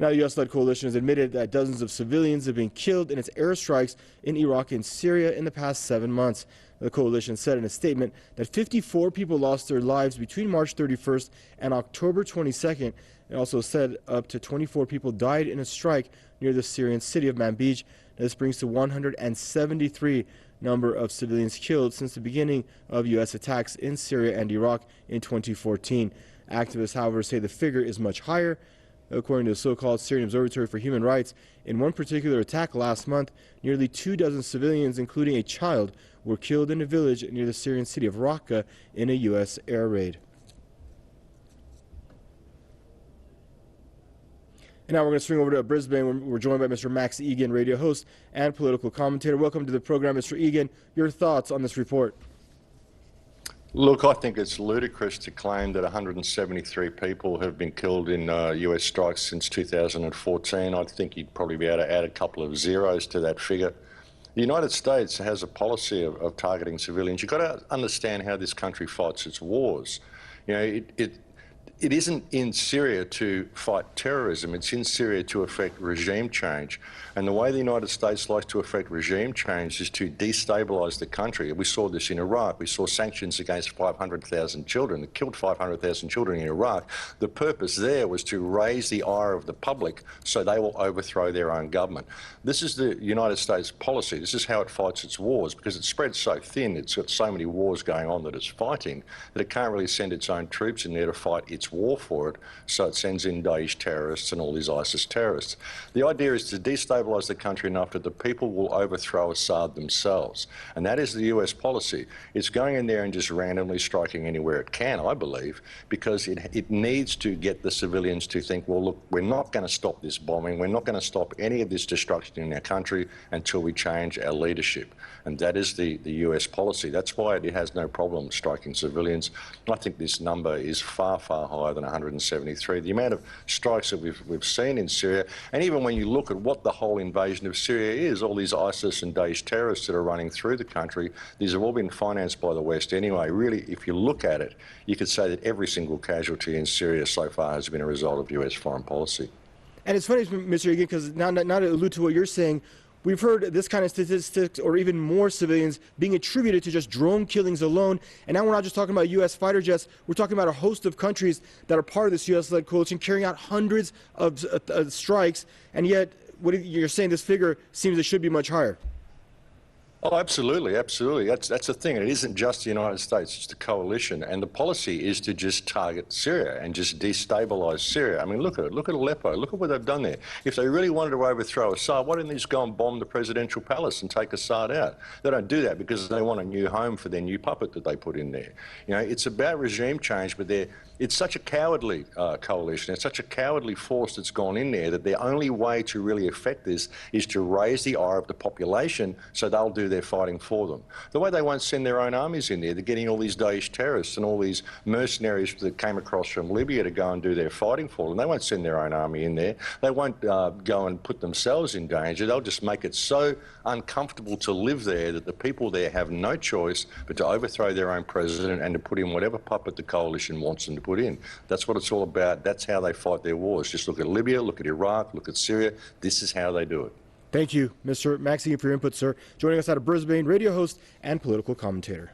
Now, the U.S.-led coalition has admitted that dozens of civilians have been killed in its airstrikes in Iraq and Syria in the past 7 months. The coalition said in a statement that 54 people lost their lives between March 31st and October 22nd. It also said up to 24 people died in a strike near the Syrian city of Manbij. This brings to 173 number of civilians killed since the beginning of U.S. attacks in Syria and Iraq in 2014. Activists, however, say the figure is much higher. According to the so-called Syrian Observatory for Human Rights, in one particular attack last month, nearly 24 civilians, including a child, were killed in a village near the Syrian city of Raqqa in a U.S. air raid. And now we're going to swing over to Brisbane. We're joined by Mr. Max Igan, radio host and political commentator. Welcome to the program, Mr. Igan. Your thoughts on this report? Look, I think it's ludicrous to claim that 173 people have been killed in US strikes since 2014. I think you'd probably be able to add a couple of zeros to that figure. The United States has a policy of targeting civilians. You've got to understand how this country fights its wars. You know, it isn't in Syria to fight terrorism, it's in Syria to effect regime change. And the way the United States likes to effect regime change is to destabilise the country. We saw this in Iraq. We saw sanctions against 500,000 children. It killed 500,000 children in Iraq. The purpose there was to raise the ire of the public so they will overthrow their own government. This is the United States policy. This is how it fights its wars, because it's spread so thin, it's got so many wars going on that it's fighting, that it can't really send its own troops in there to fight its war for it, so it sends in Daesh terrorists and all these ISIS terrorists. The idea is to destabilise the country enough that the people will overthrow Assad themselves. And that is the US policy. It's going in there and just randomly striking anywhere it can, I believe, because it needs to get the civilians to think, well, look, we're not going to stop this bombing, we're not going to stop any of this destruction in our country until we change our leadership. And that is the US policy. That's why it has no problem striking civilians. I think this number is far, far higher than 173. The amount of strikes that we've seen in Syria, and even when you look at what the whole invasion of Syria is, all these ISIS and Daesh terrorists that are running through the country, these have all been financed by the West anyway. Really, if you look at it, you could say that every single casualty in Syria so far has been a result of US foreign policy. And it's funny, Mr. Igan, because not to allude to what you're saying, we've heard this kind of statistics or even more civilians being attributed to just drone killings alone. And now we're not just talking about U.S. fighter jets. We're talking about a host of countries that are part of this U.S.-led coalition carrying out hundreds of strikes. And yet, what you're saying, this figure seems it should be much higher. Oh, absolutely, absolutely. That's the thing. It isn't just the United States, it's the coalition. And the policy is to just target Syria and just destabilise Syria. I mean, look at it. Look at Aleppo. Look at what they've done there. If they really wanted to overthrow Assad, why didn't they just go and bomb the presidential palace and take Assad out? They don't do that because they want a new home for their new puppet that they put in there. You know, it's about regime change, but it's such a cowardly coalition. It's such a cowardly force that's gone in there that the only way to really affect this is to raise the ire of the population so they'll do their fighting for them. The way they won't send their own armies in there, they're getting all these Daesh terrorists and all these mercenaries that came across from Libya to go and do their fighting for them. They won't send their own army in there. They won't go and put themselves in danger. They'll just make it so uncomfortable to live there that the people there have no choice but to overthrow their own president and to put in whatever puppet the coalition wants them to put in. That's what it's all about. That's how they fight their wars. Just look at Libya, look at Iraq, look at Syria. This is how they do it. Thank you, Mr. Max Igan, for your input, sir. Joining us out of Brisbane, radio host and political commentator.